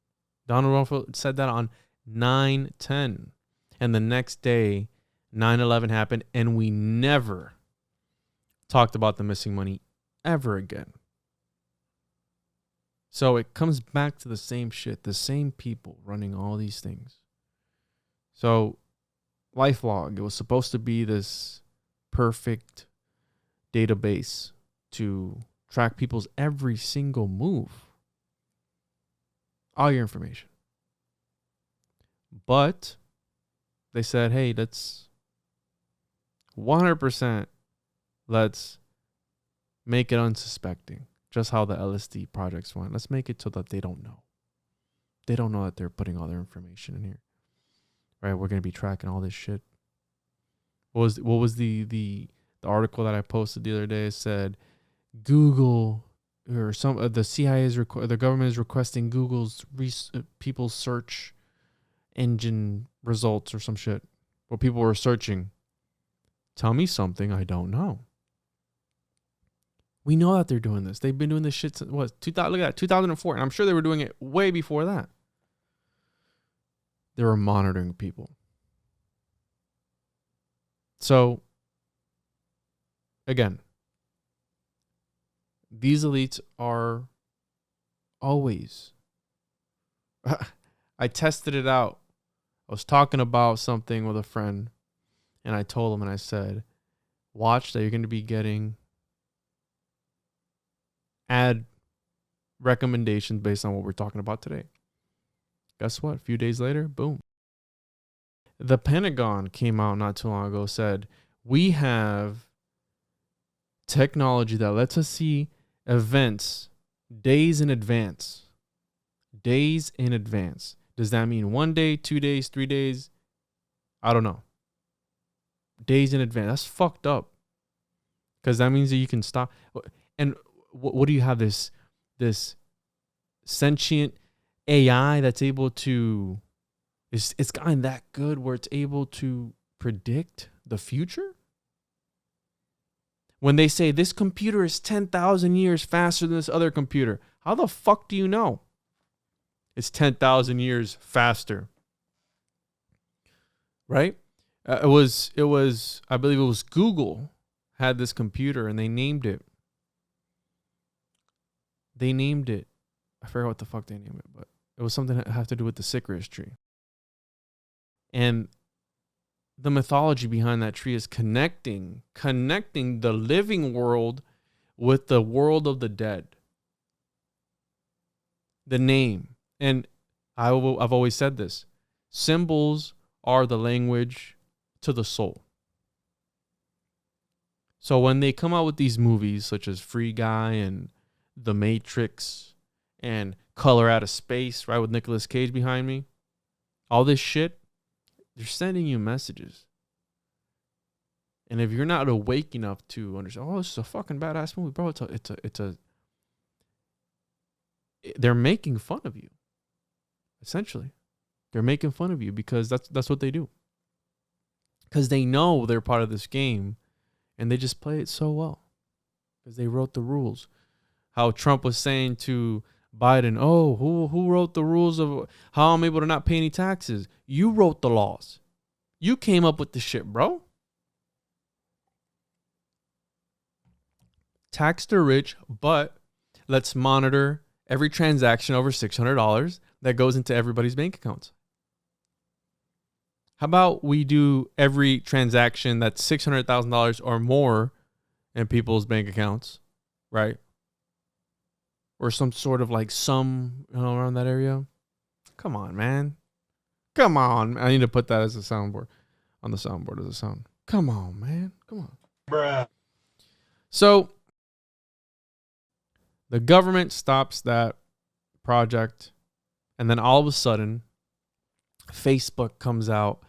Donald Rumsfeld said that on 9/10. And the next day, 9/11 happened, and we never talked about the missing money ever again. So it comes back to the same shit, the same people running all these things. So LifeLog, it was supposed to be this perfect database to track people's every single move, all your information. But they said, hey, let's 100%, let's make it unsuspecting. Just how the LSD projects went. Let's make it so that they don't know. They don't know that they're putting all their information in here. Right? We're going to be tracking all this shit. What was the article that I posted the other day? It said Google or the CIA the government is requesting Google's people's search engine results or some shit. What people were searching. Tell me something I don't know. We know that they're doing this. They've been doing this shit since, look at that, 2004. And I'm sure they were doing it way before that. They were monitoring people. So, again, these elites are always... I tested it out. I was talking about something with a friend, and I told him, and I said, watch that you're going to be getting ad recommendations based on what we're talking about today. Guess what? A few days later, boom. The Pentagon came out not too long ago, said, we have technology that lets us see events days in advance. Days in advance. Does that mean 1 day, 2 days, 3 days? I don't know. Days in advance. That's fucked up. Because that means that you can stop. And what do you have? This sentient AI that's able to... It's gotten that good where it's able to predict the future? When they say this computer is 10,000 years faster than this other computer, how the fuck do you know it's 10,000 years faster? Right? It was, I believe it was Google had this computer and they named it. I forgot what the fuck they named it, but it was something that had to do with the syringe tree. And the mythology behind that tree is connecting the living world with the world of the dead. The name. And I've always said this. Symbols are the language to the soul. So when they come out with these movies such as Free Guy and The Matrix and Color Out of Space, right, with Nicolas Cage behind me, all this shit, they're sending you messages. And if you're not awake enough to understand, oh, this is a fucking badass movie, bro. They're making fun of you. Essentially. They're making fun of you because that's what they do. Because they know they're part of this game and they just play it so well. Because they wrote the rules. How Trump was saying to Biden, oh, who wrote the rules of how I'm able to not pay any taxes? You wrote the laws. You came up with the shit, bro. Tax the rich, but let's monitor every transaction over $600 that goes into everybody's bank accounts. How about we do every transaction that's $600,000 or more in people's bank accounts, right? Or some sort of like sum, around that area. Come on, man. Come on. I need to put that as a soundboard. On the soundboard as a sound. Come on, man. Come on. Bruh. So the government stops that project, and then all of a sudden Facebook comes out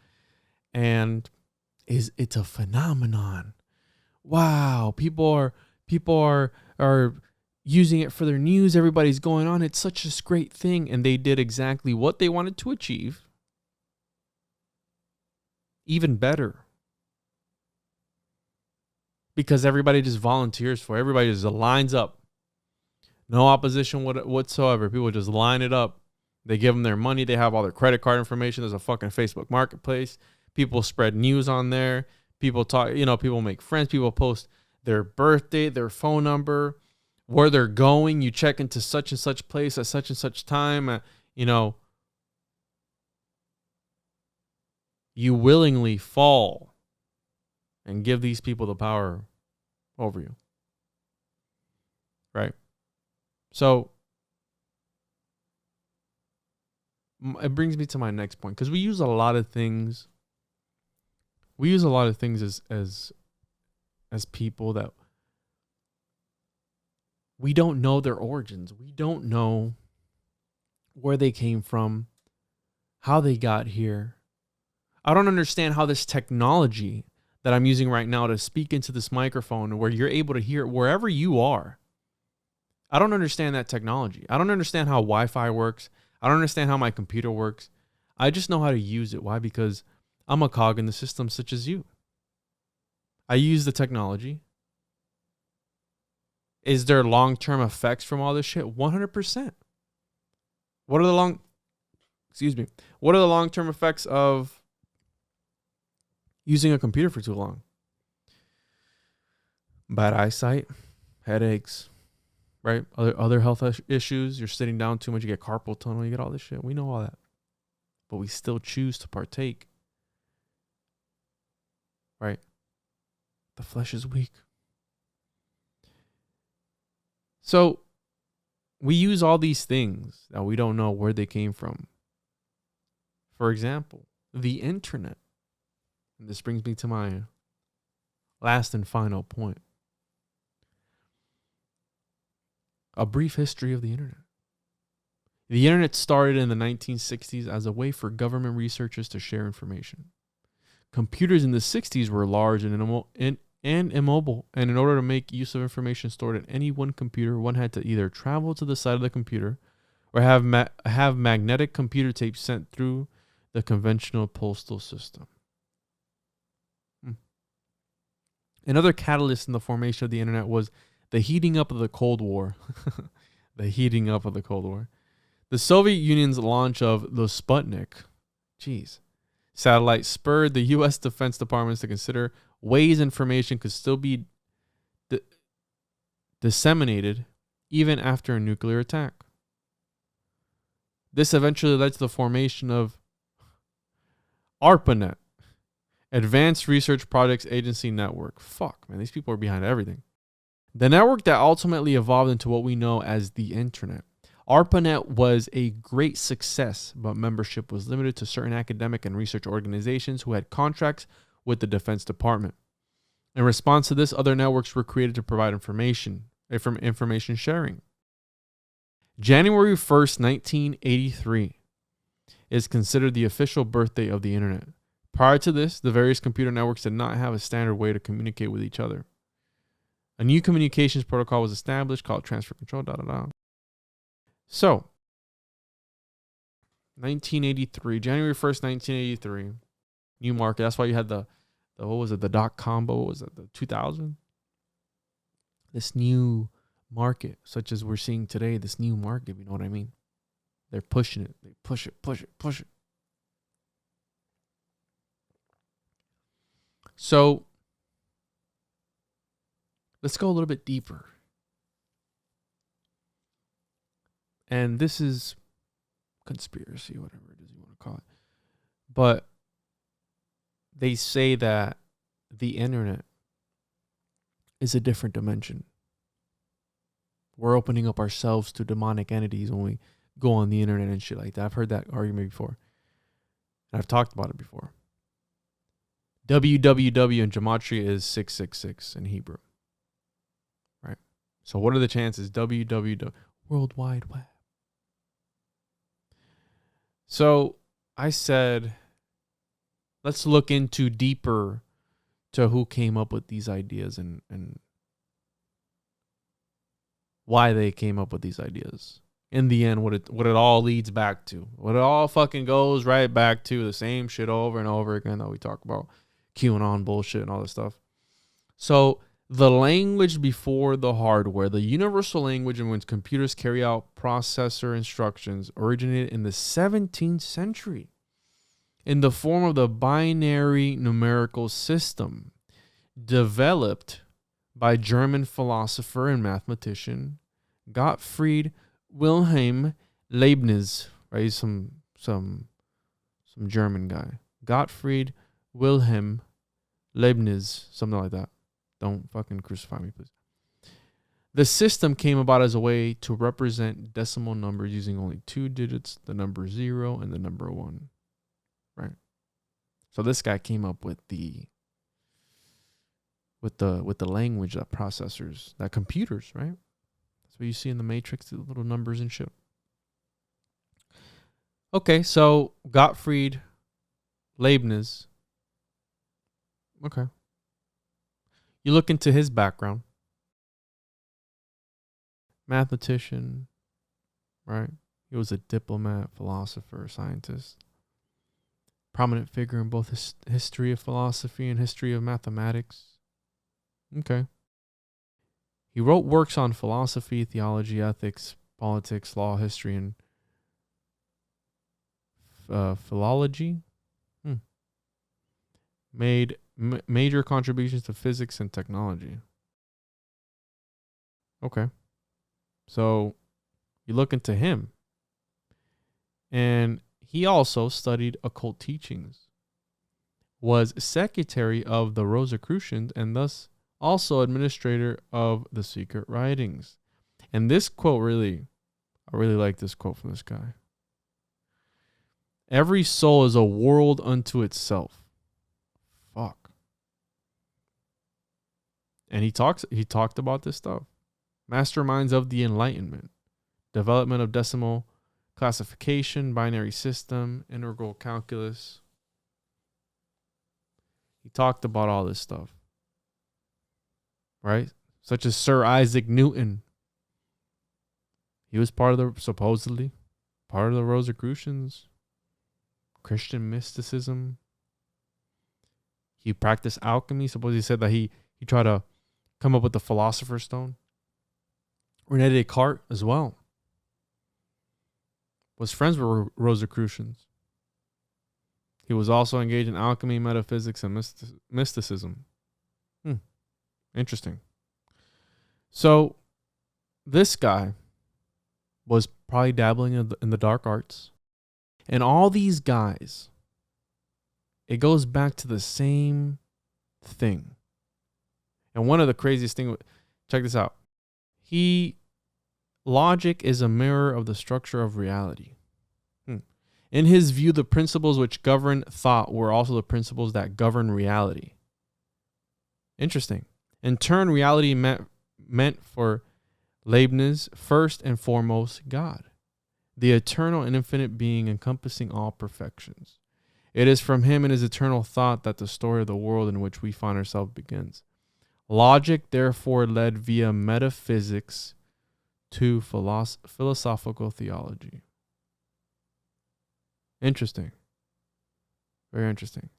and it's a phenomenon. Wow, people are using it for their news. Everybody's going on. It's such a great thing, and they did exactly what they wanted to achieve. Even better. Because everybody just volunteers for it. Everybody just lines up. No opposition whatsoever. People just line it up. They give them their money. They have all their credit card information. There's a fucking Facebook marketplace. People spread news on there. People talk, people make friends. People post their birthday, their phone number, where they're going. You check into such and such place at such and such time. You willingly fall and give these people the power over you. Right? So it brings me to my next point, because we use a lot of things. We use a lot of things as people that we don't know their origins. We don't know where they came from, how they got here. I don't understand how this technology that I'm using right now to speak into this microphone, where you're able to hear it wherever you are. I don't understand that technology. I don't understand how Wi-Fi works. I don't understand how my computer works. I just know how to use it. Why? Because I'm a cog in the system such as you. I use the technology. Is there long-term effects from all this shit? 100%. What are the long-term effects of using a computer for too long? Bad eyesight, headaches, right? Other health issues. You're sitting down too much. You get carpal tunnel. You get all this shit. We know all that. But we still choose to partake. Right? The flesh is weak. So we use all these things that we don't know where they came from. For example, the internet. And this brings me to my last and final point. A brief history of the internet. The internet started in the 1960s as a way for government researchers to share information. Computers in the 60s were large and immobile, and in order to make use of information stored in any one computer, one had to either travel to the side of the computer or have magnetic computer tapes sent through the conventional postal system. Another catalyst in the formation of the internet was the heating up of the Cold War. The heating up of the Cold War. The Soviet Union's launch of the Sputnik satellite spurred the U.S. Defense Departments to consider ways information could still be disseminated even after a nuclear attack. This eventually led to the formation of ARPANET, Advanced Research Projects Agency Network. Fuck, man, these people are behind everything. The network that ultimately evolved into what we know as the internet. ARPANET was a great success, but membership was limited to certain academic and research organizations who had contracts with the Defense Department. In response to this, other networks were created to provide information sharing. January 1st, 1983 is considered the official birthday of the internet. Prior to this, the various computer networks did not have a standard way to communicate with each other. A new communications protocol was established called transfer control. So, 1983, January 1st, 1983, new market. That's why you had the .com, what was it, the 2000? This new market, such as we're seeing today, this new market, you know what I mean? They're pushing it. They push it. So, let's go a little bit deeper. And this is conspiracy, whatever it is you want to call it. But they say that the internet is a different dimension. We're opening up ourselves to demonic entities when we go on the internet and shit like that. I've heard that argument before. And I've talked about it before. www in gematria is 666 in Hebrew. Right? So what are the chances? www, World Wide Web. So I said, let's look into deeper to who came up with these ideas and why they came up with these ideas. In the end, what it all leads back to. What it all fucking goes right back to, the same shit over and over again that we talk about. QAnon bullshit and all this stuff. So the language before the hardware, the universal language in which computers carry out processor instructions, originated in the 17th century in the form of the binary numerical system developed by German philosopher and mathematician Gottfried Wilhelm Leibniz. Right, he's some German guy. Gottfried Wilhelm Leibniz, something like that. Don't fucking crucify me, please. The system came about as a way to represent decimal numbers using only 2 digits, the number 0 and the number 1. Right? So this guy came up with the language that processors, that computers, right? That's what you see in the Matrix, the little numbers and shit. Okay, so Gottfried Leibniz. Okay. You look into his background. Mathematician, right? He was a diplomat, philosopher, scientist. Prominent figure in both history of philosophy and history of mathematics. Okay. He wrote works on philosophy, theology, ethics, politics, law, history, and philology. Made major contributions to physics and technology. Okay. So you look into him. And he also studied occult teachings, was secretary of the Rosicrucians, and thus also administrator of the secret writings. And this quote I really like this quote from this guy. Every soul is a world unto itself. Fuck. And he talked about this stuff. Masterminds of the Enlightenment, development of decimal classification, binary system, integral calculus. He talked about all this stuff. Right? Such as Sir Isaac Newton. He was supposedly part of the Rosicrucians. Christian mysticism. He practiced alchemy. Suppose he said that he tried to come up with the Philosopher's Stone. René Descartes as well was friends with Rosicrucians. He was also engaged in alchemy, metaphysics, and mysticism. Interesting. So this guy was probably dabbling in the dark arts. And all these guys, it goes back to the same thing. And one of the craziest things, check this out. Logic is a mirror of the structure of reality. In his view, the principles which govern thought were also the principles that govern reality. Interesting. In turn, reality meant for Leibniz first and foremost God, the eternal and infinite being encompassing all perfections. It is from him and his eternal thought that the story of the world in which we find ourselves begins. Logic, therefore, led via metaphysics to philosophical theology. Interesting. Very interesting.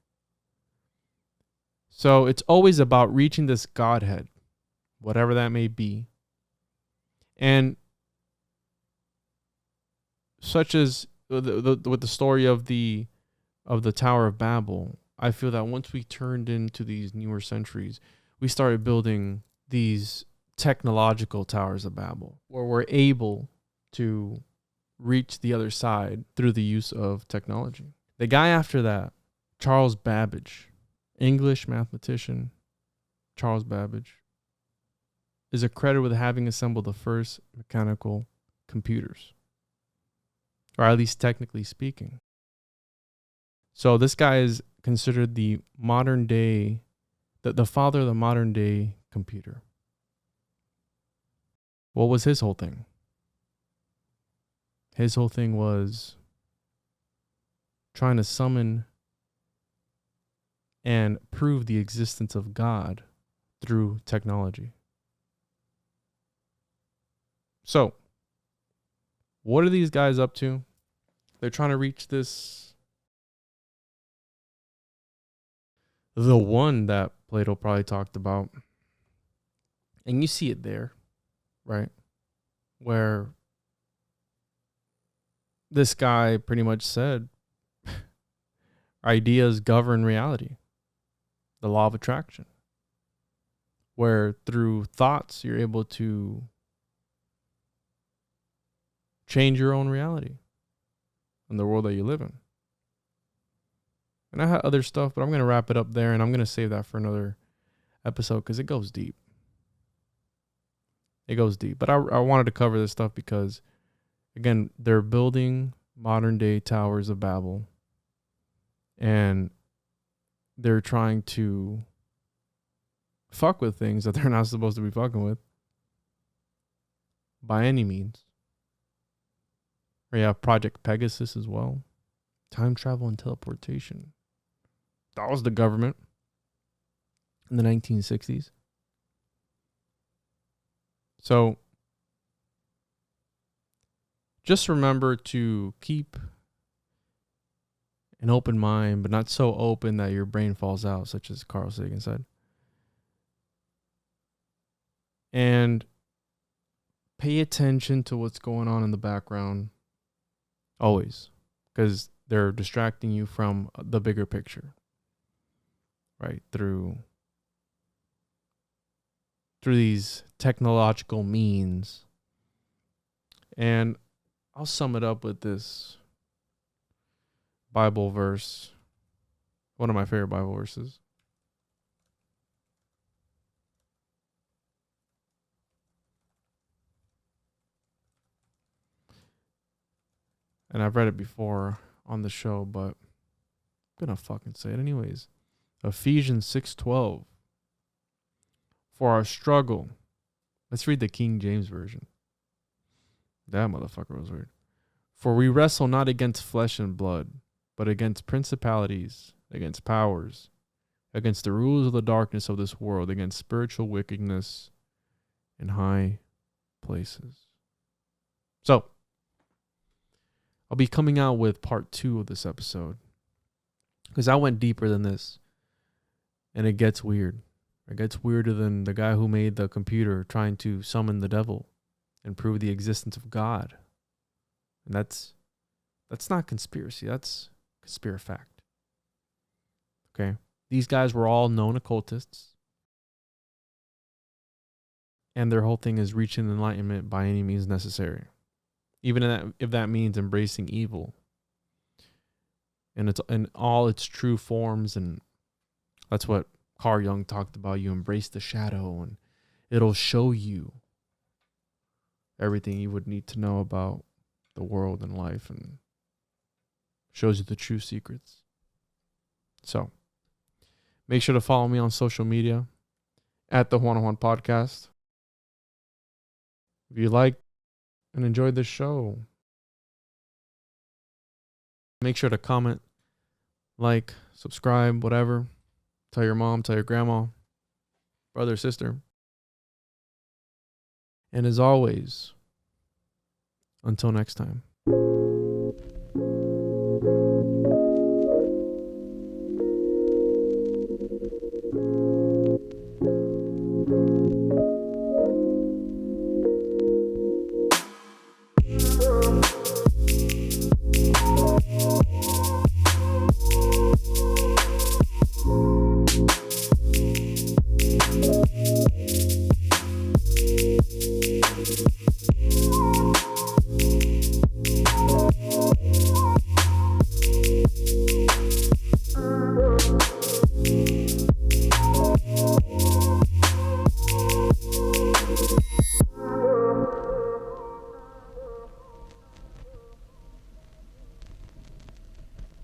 So it's always about reaching this Godhead, whatever that may be. And such as with the story of the Tower of Babel, I feel that once we turned into these newer centuries, we started building these technological towers of Babel, where we're able to reach the other side through the use of technology. The guy after that, Charles Babbage, English mathematician Charles Babbage is accredited with having assembled the first mechanical computers, or at least technically speaking. So this guy is considered the modern day, the father of the modern day computer. What was his whole thing? His whole thing was trying to summon and prove the existence of God through technology. So, what are these guys up to? They're trying to reach this, the one that Plato probably talked about. And you see it there, right? Where this guy pretty much said ideas govern reality, the law of attraction, where through thoughts you're able to change your own reality in the world that you live in. And I had other stuff, but I'm going to wrap it up there, and I'm going to save that for another episode because it goes deep. It goes deep. But I wanted to cover this stuff because, again, they're building modern day towers of Babel, and they're trying to fuck with things that they're not supposed to be fucking with by any means. Or you have Project Pegasus as well. Time travel and teleportation. That was the government in the 1960s. So just remember to keep an open mind, but not so open that your brain falls out, such as Carl Sagan said. And pay attention to what's going on in the background always, because they're distracting you from the bigger picture, right? Through these technological means. And I'll sum it up with this Bible verse, one of my favorite Bible verses. And I've read it before on the show, but I'm gonna fucking say it anyways. Ephesians 6:12. For our struggle. Let's read the King James Version. That motherfucker was weird. For we wrestle not against flesh and blood, but against principalities, against powers, against the rulers of the darkness of this world, against spiritual wickedness in high places. So, I'll be coming out with part 2 of this episode, because I went deeper than this, and it gets weird. It gets weirder than the guy who made the computer trying to summon the devil and prove the existence of God. And that's not conspiracy. That's conspirafact. Okay? These guys were all known occultists. And their whole thing is reaching enlightenment by any means necessary. Even if that means embracing evil and it's in all its true forms. And that's what Carl Jung talked about. You embrace the shadow and it'll show you everything you would need to know about the world and life, and shows you the true secrets. So make sure to follow me on social media at the Juan Podcast. If you like and enjoyed this show, make sure to comment, like, subscribe, whatever. Tell your mom, tell your grandma, brother, sister. And as always, until next time.